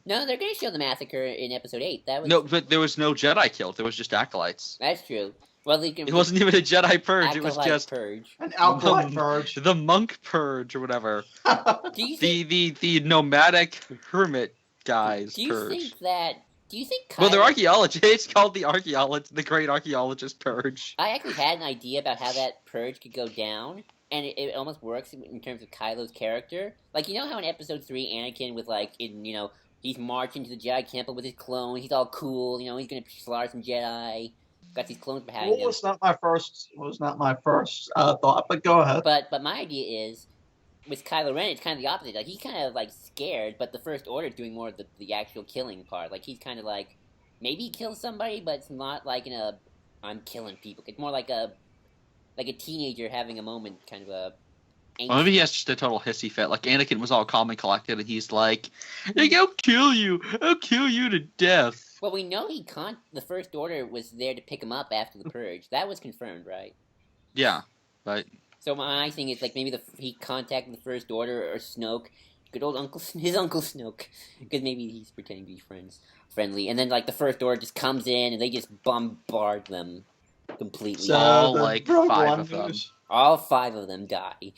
No, they're going to show the massacre in Episode 8. That was... No, but there was no Jedi killed. There was just acolytes. That's true. Well, it wasn't even a Jedi Purge. It was just... Purge. An Acolyte Purge. The Monk Purge or whatever. The nomadic hermit guys Purge. Do you think Kylo... Well, they're archaeologists. It's called the Great Archaeologist Purge. I actually had an idea about how that purge could go down, and it almost works in terms of Kylo's character. Like, you know how in Episode 3, Anakin was like, he's marching to the Jedi Temple with his clone, he's all cool, he's gonna slaughter some Jedi, got these clones behind him. Well, was not my first thought, but go ahead. But my idea is, with Kylo Ren, it's kind of the opposite. Like, he's kind of, like, scared, but the First Order is doing more of the actual killing part. Like, he's kind of like, maybe he kills somebody, but it's not like I'm killing people. It's more like a teenager having a moment, kind of a... Well, maybe he has just a total hissy fit. Like, Anakin was all calm and collected, and he's like, I'll kill you to death. Well, we know the First Order was there to pick him up after the Purge. That was confirmed, right? Yeah, right. So my thing is, like, maybe he contacted the First Order or Snoke, good old his Uncle Snoke, because maybe he's pretending to be friendly, and then, like, the First Order just comes in, and they just bombard them completely. So, all, like, 5 of them. All 5 of them die.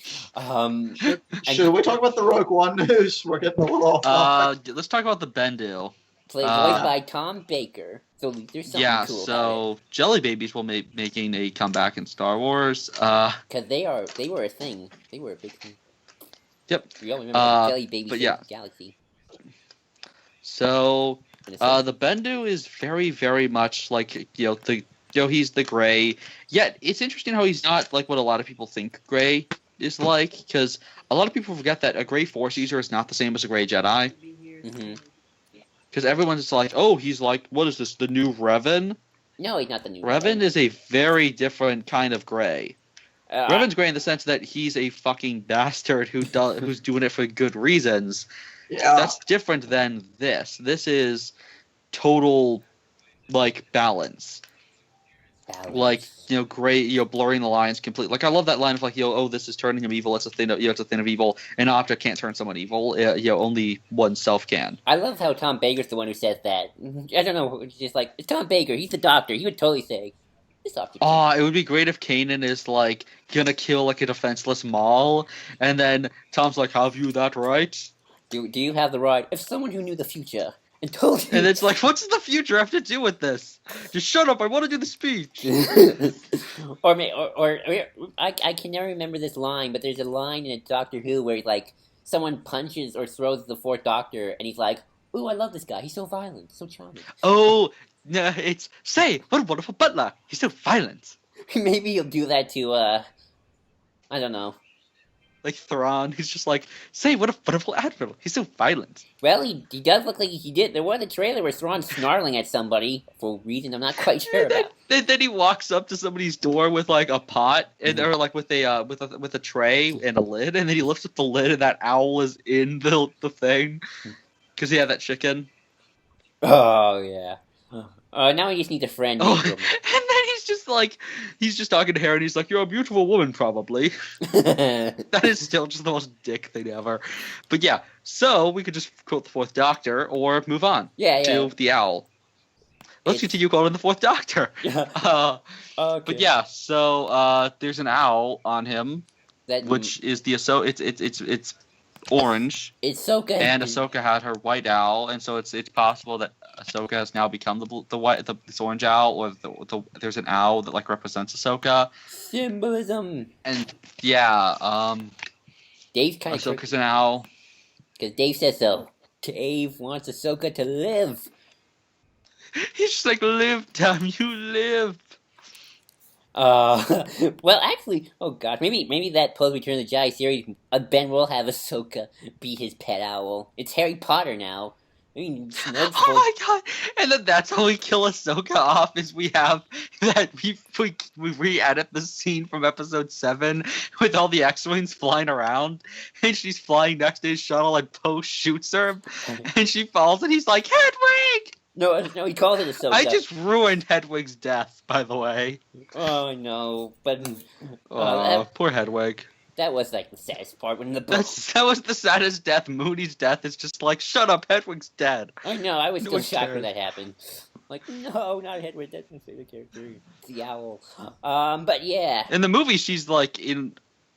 Should we talk about the Rogue One news? We're getting a little off. Let's talk about the Bendu. Voiced by Tom Baker. So there's something cool about it. Jelly Babies will making a comeback in Star Wars. Because they were a thing. They were a big thing. Yep. We all remember Jelly Babies in the Galaxy. So, the Bendu is very, very much like, he's the Gray. Yet, it's interesting how he's not like what a lot of people think Gray is like, because a lot of people forget that a Gray Force user is not the same as a Gray Jedi. Mm-hmm. Because everyone's like, oh, he's like, what is this, the new Revan? No, he's not the new Revan. Is a very different kind of Gray. Revan's Gray in the sense that he's a fucking bastard who's doing it for good reasons. Yeah. That's different than this. This is total, like, balance. Like, Gray, blurring the lines completely. Like, I love that line of, like, this is turning him evil. It's a thing of evil. An object can't turn someone evil. Only oneself can. I love how Tom Baker's the one who says that. I don't know. It's just like, it's Tom Baker. He's the doctor. He would totally say, this doctor. It would be great if Kanan is, like, gonna kill, like, a defenseless Maul, and then Tom's like, have you that right? Do you have the right? If someone who knew the future... And told you. And it's like, what's the future have to do with this? Just shut up! I want to do the speech. or I can never remember this line, but there's a line in a Doctor Who where like someone punches or throws the Fourth Doctor, and he's like, "Ooh, I love this guy. He's so violent, so charming." Oh, no, it's say what a wonderful butler. He's so violent. Maybe he'll do that to I don't know. Like Thrawn, he's just like, say, what a wonderful admiral. He's so violent. Well, he does look like he did. There was a trailer where Thrawn's snarling at somebody for a reason I'm not quite sure about. Then he walks up to somebody's door with like a pot, and or like with a tray and a lid, and then he lifts up the lid, and that owl is in the thing because he had that chicken. Oh yeah. Now he just needs a friend. Oh, and then he's just talking to her, and he's like, "You're a beautiful woman, probably." That is still just the most dick thing ever. But yeah, so we could just quote the Fourth Doctor or move on to the owl. let's continue going on the Fourth Doctor. Yeah. Okay. But yeah, so there's an owl on him, That which is the it's orange, Ahsoka and Ahsoka had her white owl, and so it's possible that Ahsoka has now become this orange owl, or there's an owl that like represents Ahsoka. symbolism. And yeah, Dave's kind of Ahsoka's an owl. because Dave says so. Dave wants Ahsoka to live. He's just like, live, damn you, live. Well, actually, oh god, maybe that post Return of the Jedi series, Ben will have Ahsoka be his pet owl. It's Harry Potter now. I mean, Oh my god! And then that's how we kill Ahsoka off. Is we have that we re-edit the scene from episode 7 with all the X-wings flying around, and she's flying next to his shuttle, and Poe shoots her, and she falls, and he's like, Hedwig! No, he calls it Ahsoka. I just ruined Hedwig's death, by the way. Oh no, but Poor Hedwig. that was like the saddest part when the book. That was the saddest death. Moody's death is just like, shut up, Hedwig's dead. I know, I was No still one shocked when cares. that happened. Like, no, not Hedwig, that's my favorite character. It's the owl. But yeah. In the movie, she's like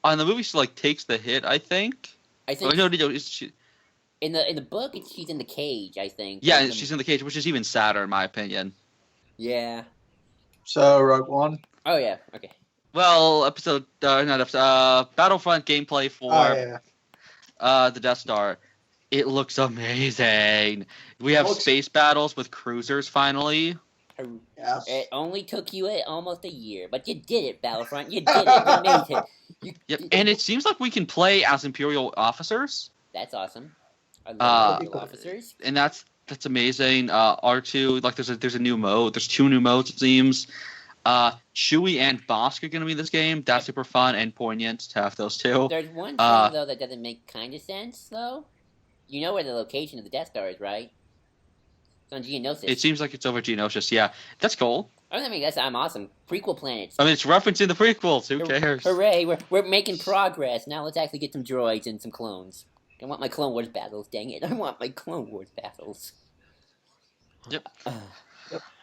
on the movie, she like takes the hit, I think. I think No, she, in the book she's in the cage, I think. yeah, Like, she's in the cage, which is even sadder in my opinion. Yeah. So Rogue One. Oh yeah, okay. Well, Battlefront gameplay for Oh yeah. the Death Star. It looks amazing. We have space battles with cruisers finally. Yes. It only took you almost a year, but you did it, Battlefront. You did it. You made it. Yep, and it seems like we can play as Imperial officers. That's awesome. I love Uh, officers. And that's amazing. R2, like there's a new mode. There's 2 new modes, it seems. Chewie and Bosk are going to be in this game. That's super fun and poignant to have those two. There's one thing though that doesn't make kind of sense though. You know where the location of the Death Star is, right? It's on Geonosis. It seems like it's over Geonosis. Yeah, that's cool. I mean, I'm awesome. Prequel planets. I mean, it's referencing the prequels. Who cares? Hooray! We're making progress. Now let's actually get some droids and some clones. I want my Clone Wars battles. Dang it! I want my Clone Wars battles. Yep.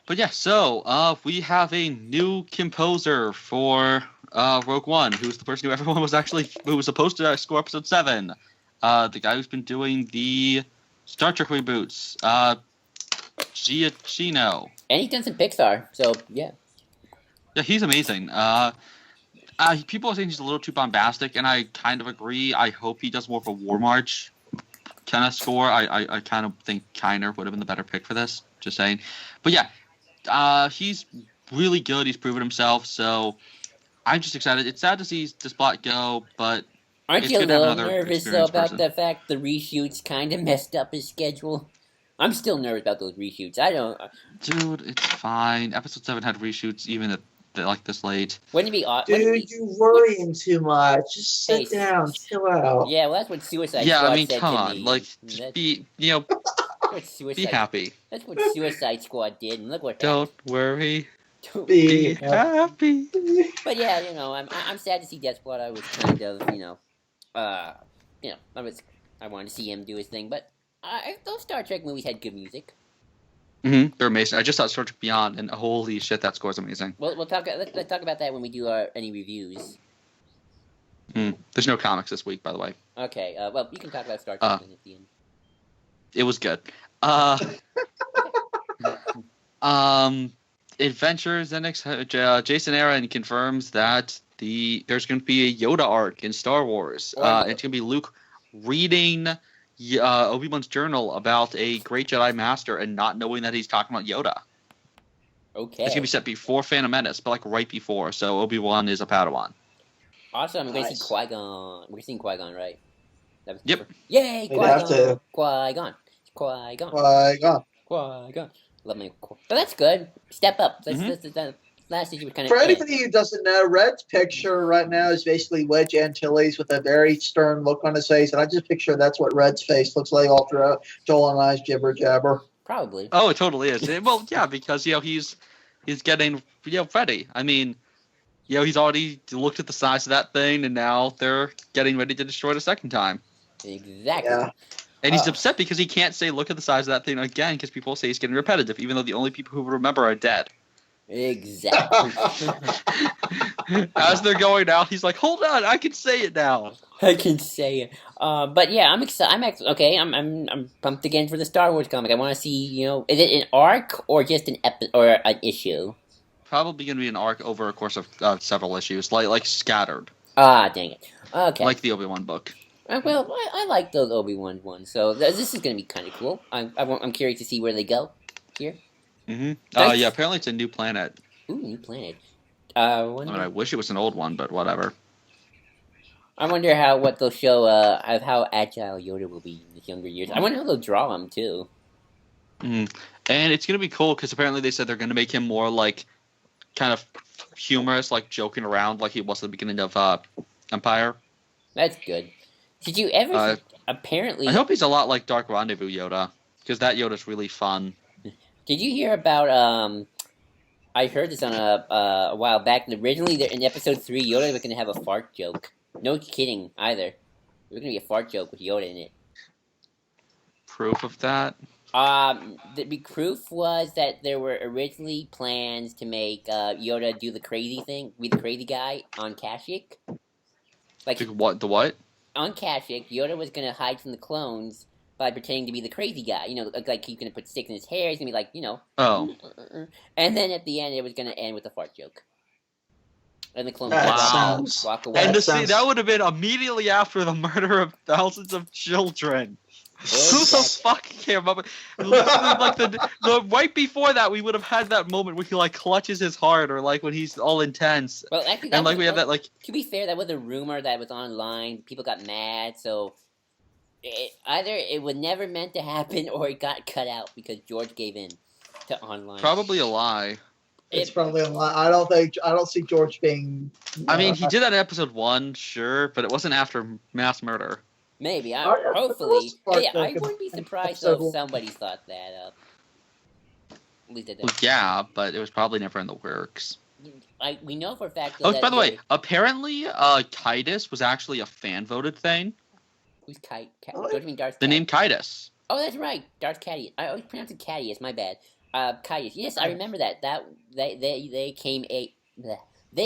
But yeah, so we have a new composer for Rogue One, who's the person who was supposed to score episode 7. The guy who's been doing the Star Trek reboots, Giacchino. And he's done some Pixar, so yeah. Yeah, he's amazing. People are saying he's a little too bombastic, and I kind of agree. I hope he does more of a War March kind of score. I kind of think Kiner would have been the better pick for this. Just saying. But yeah, he's really good. He's proven himself, so I'm just excited. It's sad to see this plot go, but Aren't it's you a good to have little another nervous though experienced about person. the fact the reshoots kind of messed up his schedule? I'm still nervous about those reshoots. I don't. Dude, it's fine. Episode 7 had reshoots even at like this late. Wouldn't it be odd? Dude, you're worrying too much. Just sit Hey, down, chill out. Yeah, well, that's what Suicide Yeah, Squad I mean, said come to on. me. Like, just That's be, what be Suicide. happy. That's what Suicide Squad did, and look what Don't worry. happened. Be Be happy. But yeah, I'm sad to see Deathblood. I was kind of, I wanted to see him do his thing, but those Star Trek movies had good music. They're amazing. I just saw Star Trek Beyond, and holy shit, that score's amazing. We'll talk. Let's talk about that when we do any reviews. There's no comics this week, by the way. Okay. Well, you can talk about Star Trek then at the end. It was good. Adventures and Jason Aaron confirms that there's going to be a Yoda arc in Star Wars. It's going to be Luke reading Obi-Wan's journal about a great Jedi Master and not knowing that he's talking about Yoda. Okay. It's going to be set before Phantom Menace, but like right before. So Obi-Wan is a Padawan. Awesome. We're going to Nice. see Qui-Gon. We're seeing Qui-Gon, right? Yep. Yay, We'd have Qui-Gon. to. Qui-Gon. Qui-Gon. Qui-Gon. Qui-Gon. Love me. But that's good. Step up. That last issue was kind of. For anybody who doesn't know, Red's picture right now is basically Wedge Antilles with a very stern look on his face, and I just picture that's what Red's face looks like all throughout Joel and I's jibber jabber. Probably. Oh, it totally is. Well, yeah, because he's getting ready. I mean, he's already looked at the size of that thing, and now they're getting ready to destroy it a second time. Exactly. Yeah. And he's upset because he can't say, look at the size of that thing again, because people say he's getting repetitive, even though the only people who remember are dead. Exactly. As they're going out, he's like, hold on, I can say it now. I can say it. But yeah, I'm excited. I'm pumped again for the Star Wars comic. I want to see, is it an arc or just or an issue? Probably going to be an arc over a course of several issues, like scattered. Ah, dang it. Okay. Like the Obi-Wan book. Well, I like those Obi-Wan ones, so this is going to be kind of cool. I'm curious to see where they go here. Mm-hmm. Nice. Yeah, apparently it's a new planet. Ooh, new planet. I wish it was an old one, but whatever. I wonder what they'll show of how agile Yoda will be in his younger years. I wonder how they'll draw him, too. Mm. And it's going to be cool, because apparently they said they're going to make him more, like, kind of humorous, like, joking around like he was at the beginning of Empire. That's good. Did you ever... apparently... I hope he's a lot like Dark Rendezvous Yoda, because that Yoda's really fun. Did you hear about, I heard this on a while back. Originally, in episode 3, Yoda was going to have a fart joke. No kidding, either. There was going to be a fart joke with Yoda in it. Proof of that? The proof was that there were originally plans to make Yoda do the crazy thing, be the crazy guy on Kashyyyk. Like what? The what? On Kashyyyk, Yoda was going to hide from the clones by pretending to be the crazy guy. Like he's going to put sticks in his hair. He's going to be like, Oh. And then at the end, it was going to end with a fart joke. And the clones walk away. And that would have been immediately after the murder of thousands of children. Who the fuck came up? Like the right before that, we would have had that moment where he like clutches his heart, or like when he's all intense. Well, actually, we have that like. To be fair, that was a rumor that was online. People got mad, so either it was never meant to happen, or it got cut out because George gave in to online. Probably a lie. It's probably a lie. I don't see George being. I mean, he did that in episode 1, sure, but it wasn't after mass murder. Maybe. Hopefully. Yeah, I wouldn't be surprised if somebody thought that up. At least well, yeah, but it was probably never in the works. We know for a fact. Oh, by the way, apparently, Kitus was actually a fan-voted thing. Who's Kite? Don't you mean Darth? The name Kitus. Oh, that's right, Darth Cadius. I always pronounce it Cadius. My bad. Kitus. Yes, I remember that. They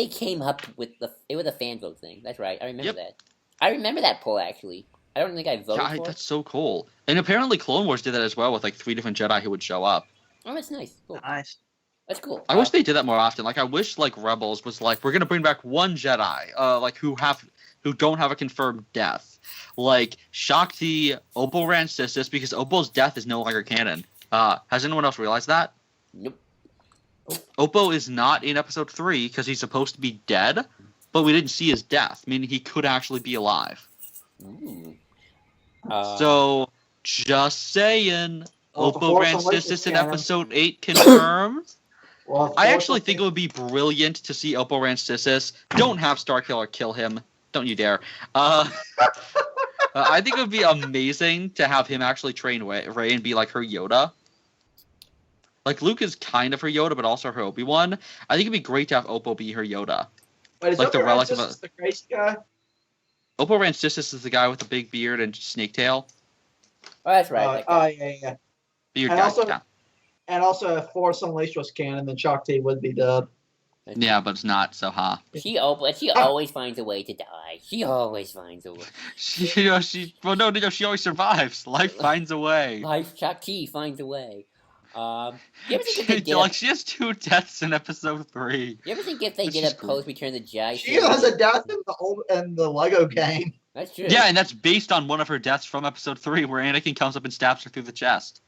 came up with it was a fan vote thing. That's right. I remember that. I remember that poll actually. I don't think I voted for it. That's so cool. And apparently Clone Wars did that as well with like 3 different Jedi who would show up. Oh, that's nice. Cool. Nice. That's cool. I wish they did that more often. Like I wish like Rebels was like, we're gonna bring back one Jedi, like who don't have a confirmed death. Like Shakti, Opal ran Sissus because Opal's death is no longer canon. Has anyone else realized that? Nope. Oppo is not in episode 3 because he's supposed to be dead, but we didn't see his death, meaning he could actually be alive. Ooh. So, just saying, Oppo ran Sissus in episode 8 confirmed. Well, I actually think it would be brilliant to see Oppo ran Sissus. Don't have Starkiller kill him. Don't you dare. I think it would be amazing to have him actually train Rey and be like her Yoda. Like, Luke is kind of her Yoda, but also her Obi-Wan. I think it'd be great to have Oppo be her Yoda. Wait, is like the relic of the crazy guy? Oppo Rancisis is the guy with the big beard and snake tail. Oh, that's right. Yeah. Beard and guy, also, yeah. And also, if Force Unleashed was canon, then Shakti would be dead. Yeah, but it's not, so She always finds a way to die. She always finds a way. She always survives. Life finds a way. Shakti finds a way. She has 2 deaths in episode 3. You ever think if they did a post Return of the Jedi? She has a death in the Lego game. That's true. Yeah, and that's based on one of her deaths from episode 3, where Anakin comes up and stabs her through the chest.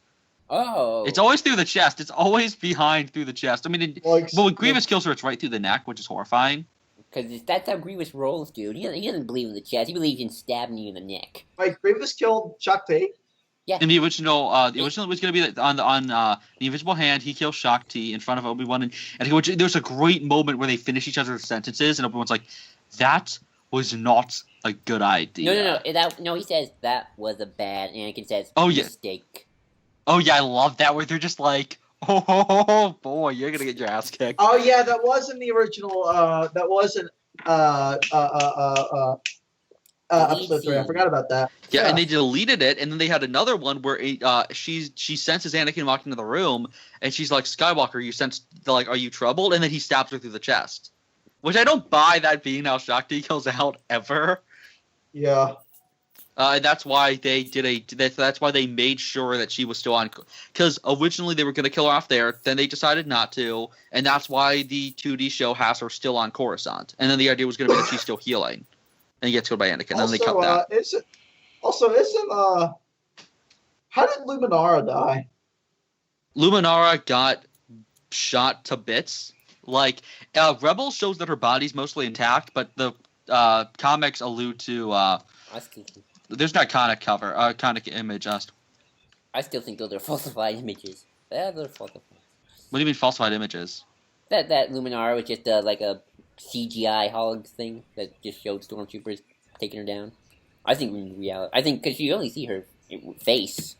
Oh. It's always through the chest. It's always behind through the chest. I mean, when Grievous kills her, it's right through the neck, which is horrifying. Because that's how Grievous rolls, dude. He doesn't believe in the chest. He believes in stabbing you in the neck. Wait, Grievous killed Shakti? Yeah. In the original, was going to be on the Invisible Hand. He kills Shakti in front of Obi-Wan, and there's a great moment where they finish each other's sentences, and Obi-Wan's like, "That was not a good idea." No. He says that was a bad. Anakin says, mistake. Oh yeah, I love that where they're just like, "Oh boy, you're gonna get your ass kicked." Oh yeah, that was in the original. That wasn't. episode 3. I forgot about that. Yeah, and they deleted it, and then they had another one where she senses Anakin walking into the room, and she's like, Skywalker, you sense, like, are you troubled? And then he stabs her through the chest. Which I don't buy that being how Shakti goes out ever. Yeah. And that's why they that's why they made sure that she was still on, because originally they were going to kill her off there, then they decided not to, and that's why the 2D show has her still on Coruscant. And then the idea was going to be that she's still healing. And he gets killed by Anakin. And then they cut that. How did Luminara die? Luminara got shot to bits. Like, Rebels shows that her body's mostly intact, but the comics allude to there's not iconic image. I still think those are falsified images. Yeah, they're falsified. What do you mean falsified images? That Luminara was just like a CGI hologram thing that just showed stormtroopers taking her down. I think in reality, because you only see her face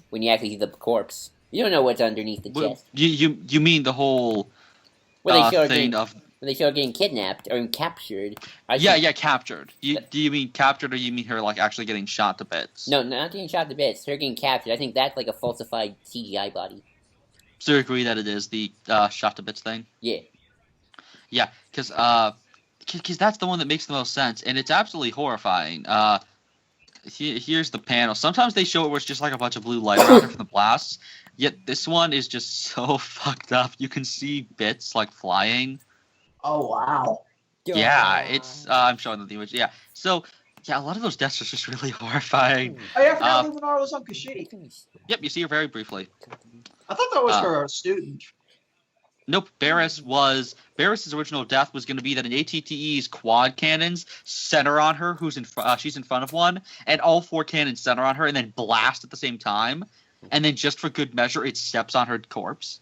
when you actually see the corpse. You don't know what's underneath the chest. You mean the whole thing of when they show her getting kidnapped or captured. Captured. Do you mean captured, or you mean her like actually getting shot to bits? No, not getting shot to bits. Her getting captured. I think that's like a falsified CGI body. So you agree that it is the shot to bits thing? Yeah. Yeah, because that's the one that makes the most sense, and it's absolutely horrifying. Here's the panel. Sometimes they show it where it's just like a bunch of blue light around her from the blasts, yet this one is just so fucked up. You can see bits like flying. Oh, wow. Yeah, it's I'm showing them the image. Yeah, so yeah, a lot of those deaths are just really horrifying. I forgot Luminara was on Kashyyyk. Yep, you see her very briefly. I thought that was her student. Nope, Barris's original death was going to be that an ATTE's quad cannons center on her, she's in front of one, and all 4 cannons center on her and then blast at the same time, and then just for good measure, it steps on her corpse.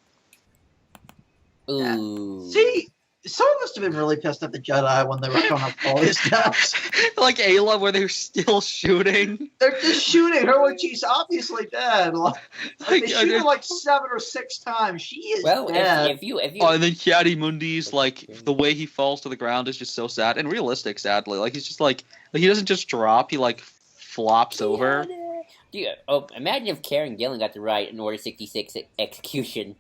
Ooh. See, someone must have been really pissed at the Jedi when they were coming up with all these deaths. Like Ayla, where they're still shooting. They're just shooting her when she's obviously dead. They shoot her like 7 or 6 times. She is dead. If you and then Kiadi Mundi's, like, the way he falls to the ground is just so sad and realistic, sadly. Like, he's just like he doesn't just drop, he like flops over. Imagine if Karen Gillan got to write an Order 66 execution.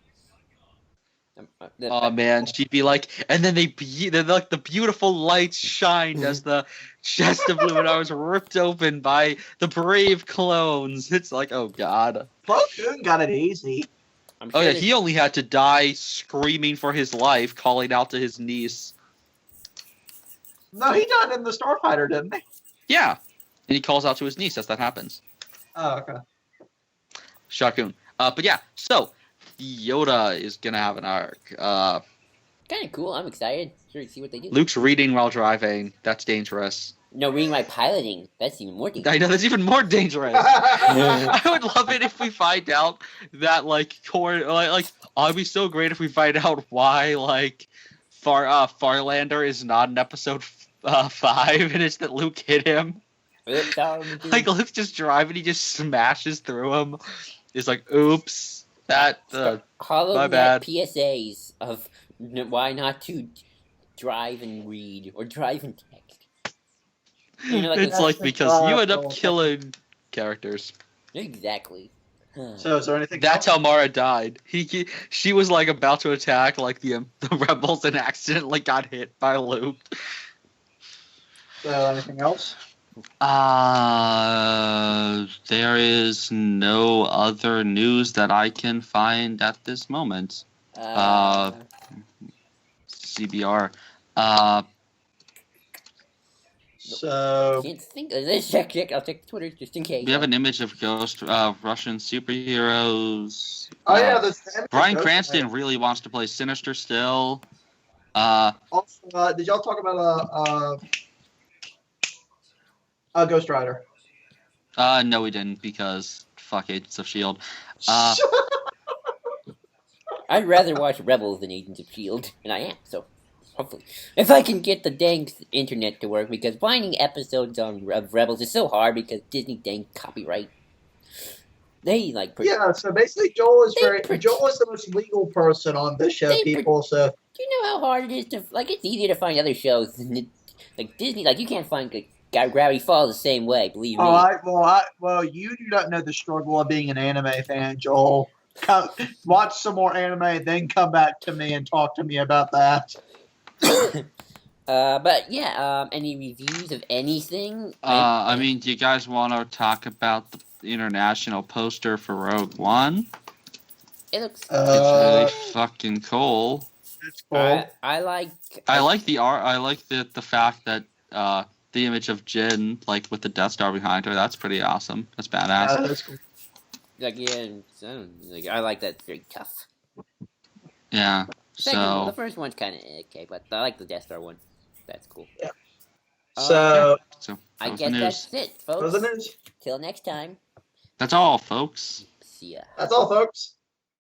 Oh man, she'd be like, and then like the beautiful lights shined as the chest of Luminara was ripped open by the brave clones. It's like, oh god. Plo Koon got it easy. Oh yeah, he only had to die screaming for his life, calling out to his niece. No, he died in the Starfighter, didn't he? Yeah, and he calls out to his niece as that happens. Oh, okay. Shakun. But yeah, so Yoda is gonna have an arc. Kind of cool. I'm excited. Sure to see what they do. Luke's reading while driving. That's dangerous. No, reading while piloting. That's even more dangerous. I know, that's even more dangerous. I would love it if we find out that I'd be so great if we find out why Farlander is not in episode 5, and it's that Luke hit him. Like Luke's just driving, he just smashes through him. It's like, oops. My bad. PSAs of why not to drive and read or drive and text. It's like because you end up killing characters. Exactly. So is there anything? That's how Mara died. She was like about to attack like the rebels and accidentally got hit by Luke. So anything else? There is no other news that I can find at this moment. CBR. So can't think of this. Check. I'll check Twitter just in case. We have an image of Ghost Russian superheroes. Oh yeah, Bryan Cranston really wants to play Sinister still. Also, did y'all talk about Ghost Rider? No, we didn't because fuck Agents of S.H.I.E.L.D. I'd rather watch Rebels than Agents of S.H.I.E.L.D. and I am, so hopefully. If I can get the dang internet to work, because finding episodes of Rebels is so hard because Disney dang copyright. They yeah, so basically Joel is the most legal person on this show, people, so do you know how hard it is to it's easier to find other shows than like Disney, you can't find Gravity Falls the same way. Believe me. Well, you do not know the struggle of being an anime fan, Joel. Watch some more anime, then come back to me and talk to me about that. But yeah, any reviews of anything? I mean, do you guys want to talk about the international poster for Rogue One? It looks. It's really fucking cool. It's cool. I like the art. I like the fact that the image of Jin, like with the Death Star behind her. That's pretty awesome. That's badass. That's cool. Like I like that. It's very tough. Yeah. The first one's kind of okay, but I like the Death Star one. That's cool. Yeah. So I guess that's it, folks. Those are the news. Till next time. That's all, folks. See ya. That's all, folks.